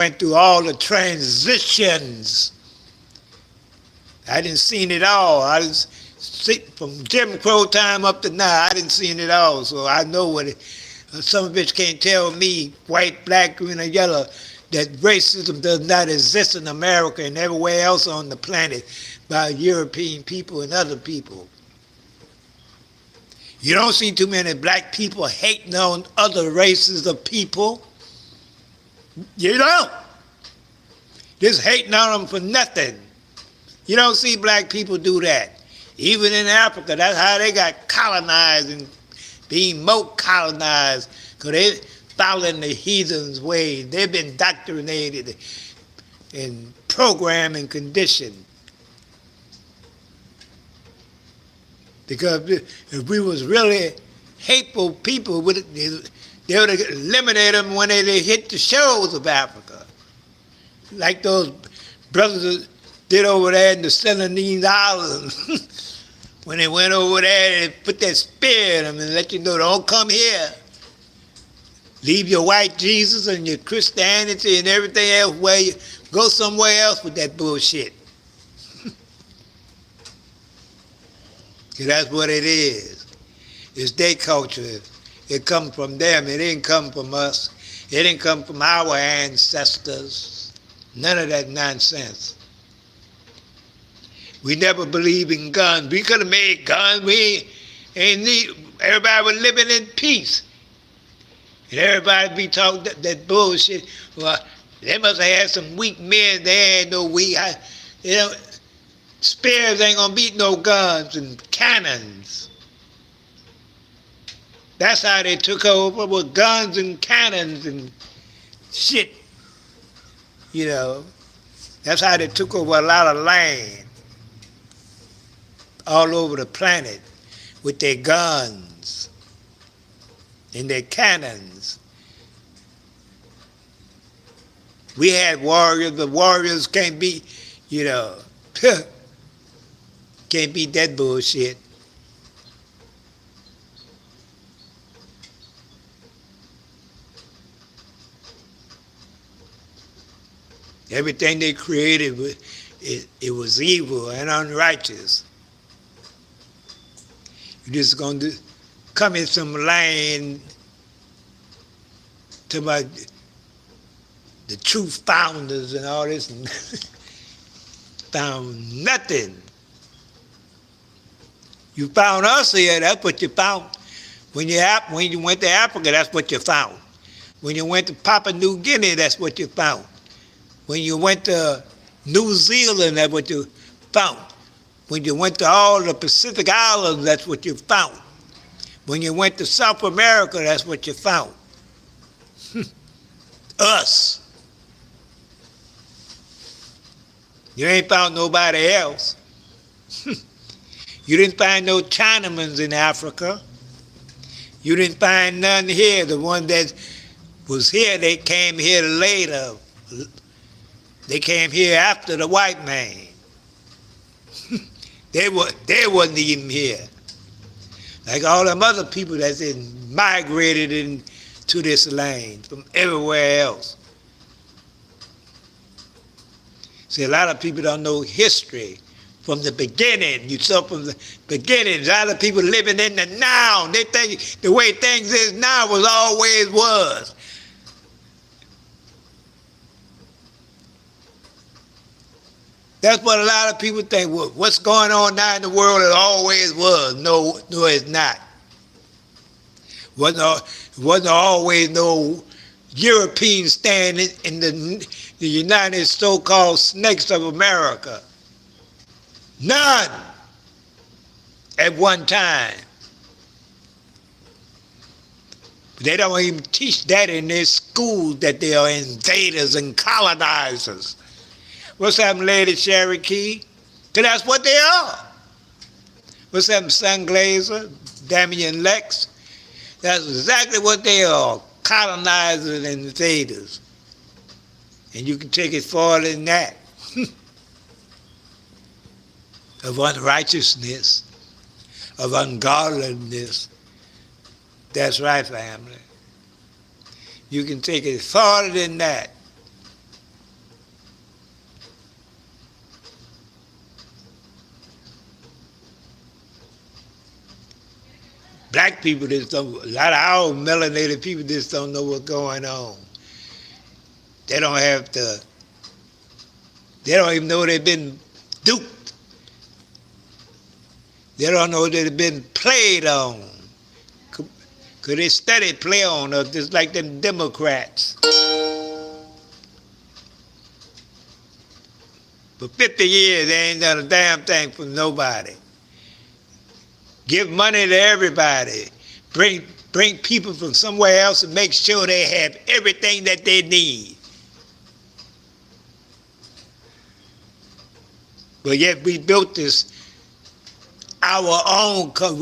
went through all the transitions. I didn't seen it all. I didn't see from Jim Crow time up to now. I didn't seen it all, so I know what it. Some bitch can't tell me, white, black, green, or yellow, that racism does not exist in America and everywhere else on the planet by European people and other people. You don't see too many black people hating on other races of people. You don't. Just hating on them for nothing. You don't see black people do that. Even in Africa, that's how they got colonized and being more colonized, because they following the heathens' ways. They've been indoctrinated and programmed and conditioned. Because if we was really hateful people, they would have eliminated them when they hit the shores of Africa. Like those brothers that did over there in the Celanese Islands. When they went over there and put that spear in them and let you know, don't come here. Leave your white Jesus and your Christianity and everything else where you go somewhere else with that bullshit. Because that's what it is. It's their culture. It comes from them. It didn't come from us. It didn't come from our ancestors. None of that nonsense. We never believed in guns. We could have made guns. We ain't need. Everybody was living in peace. And everybody be talking that bullshit. Well, they must have had some weak men. They ain't no weak. Spears ain't gonna beat no guns and cannons. That's how they took over, with guns and cannons and shit. That's how they took over a lot of land all over the planet with their guns and their cannons. We had warriors, but warriors can't beat, can't beat that bullshit. Everything they created, it was evil and unrighteous. You're just going to come in some land to the true founders and all this, and found nothing. You found us here, that's what you found. When you went to Africa, that's what you found. When you went to Papua New Guinea, that's what you found. When you went to New Zealand, that's what you found. When you went to all the Pacific Islands, that's what you found. When you went to South America, that's what you found. Us. You ain't found nobody else. You didn't find no Chinamans in Africa. You didn't find none here. The one that was here, they came here later. They came here after the white man. They wasn't even here. Like all them other people that's migrated into this land from everywhere else. See, a lot of people don't know history from the beginning. You saw from the beginning. A lot of people living in the now. They think the way things is now was always was. That's what a lot of people think. Well, what's going on now in the world, it always was. No, it's not. Wasn't always no European standing in the United so-called snakes of America. None at one time. They don't even teach that in their schools, that they are invaders and colonizers. What's happening, Lady Cherokee? Because that's what they are. What's happening, Sun Glazer, Damian Lex? That's exactly what they are, colonizers and invaders. And you can take it farther than that. Of unrighteousness, of ungodliness. That's right, family. You can take it farther than that. Black people just don't, a lot of our melanated people just don't know what's going on. They don't have to, they don't even know they've been duped. They don't know they've been played on. Because they steady play on us just like them Democrats. For 50 years, they ain't done a damn thing for nobody. Give money to everybody. Bring people from somewhere else and make sure they have everything that they need. But yet we built this, our own country.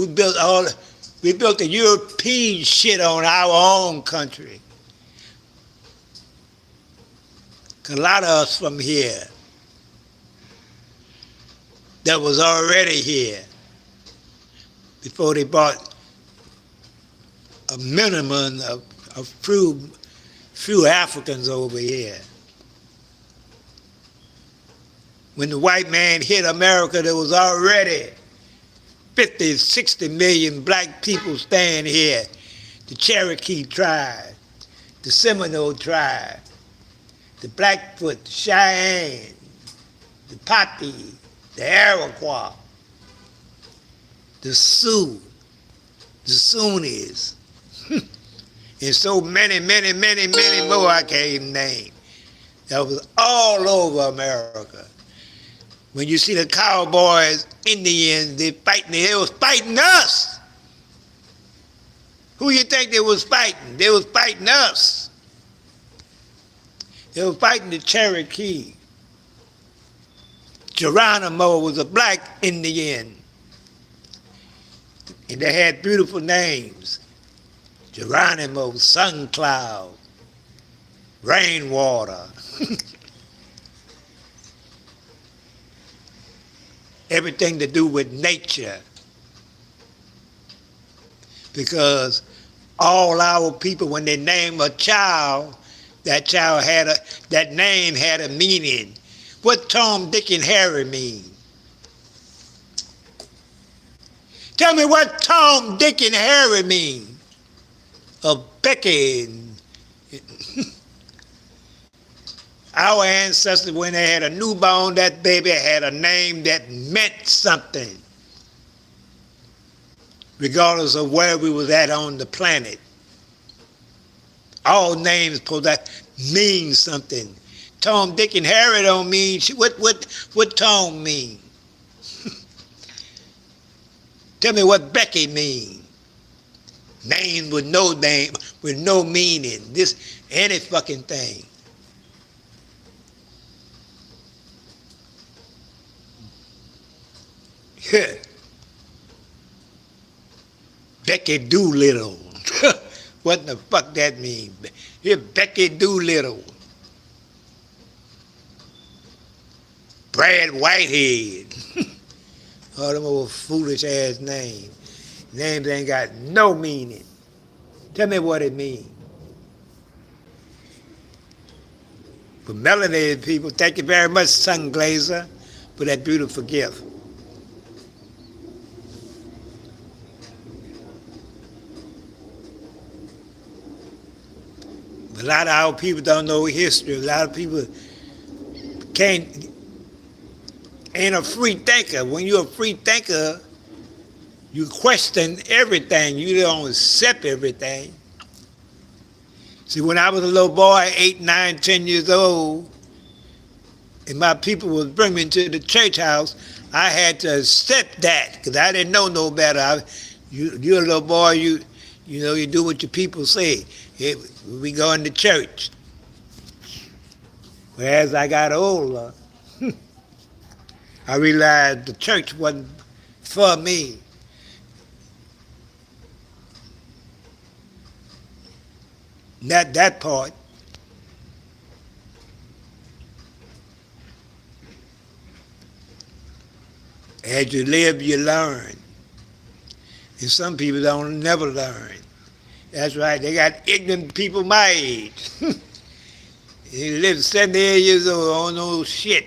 We built the European shit on our own country. A lot of us from here that was already here before they brought a minimum of few Africans over here. When the white man hit America, there was already 50, 60 million black people staying here. The Cherokee tribe, the Seminole tribe, the Blackfoot, the Cheyenne, the Pati, the Iroquois, the Sioux, the Sunnis, and so many, many, many, many more I can't even name. That was all over America. When you see the cowboys, Indians, they was fighting us. Who you think they was fighting? They was fighting us. They were fighting the Cherokee. Geronimo was a black Indian. And they had beautiful names. Geronimo, Sun Cloud, Rainwater. Everything to do with nature. Because all our people, when they name a child, that name had a meaning. What Tom, Dick, and Harry mean? Tell me what Tom, Dick, and Harry mean. Of Becky and our ancestors, when they had a newborn, that baby had a name that meant something, regardless of where we was at on the planet. All names supposed to mean something. Tom, Dick, and Harry don't mean shit. What Tom mean? Tell me what Becky mean. Name with no meaning. This any fucking thing. Becky Doolittle. What the fuck that mean? Here, Becky Doolittle. Brad Whitehead. All them old foolish ass names. Names ain't got no meaning. Tell me what it means. For melanated people, thank you very much, Sun Glazer, for that beautiful gift. A lot of our people don't know history. A lot of people ain't a free thinker. When you're a free thinker, you question everything. You don't accept everything. See, when I was a little boy, 8, 9, 10 years old, and my people was bringing me to the church house, I had to accept that because I didn't know no better. You're a little boy, you do what your people say. We go into church. Whereas I got older, I realized the church wasn't for me. Not that part. As you live, you learn. And some people don't never learn. That's right, they got ignorant people my age. They live 78 years old, don't know shit.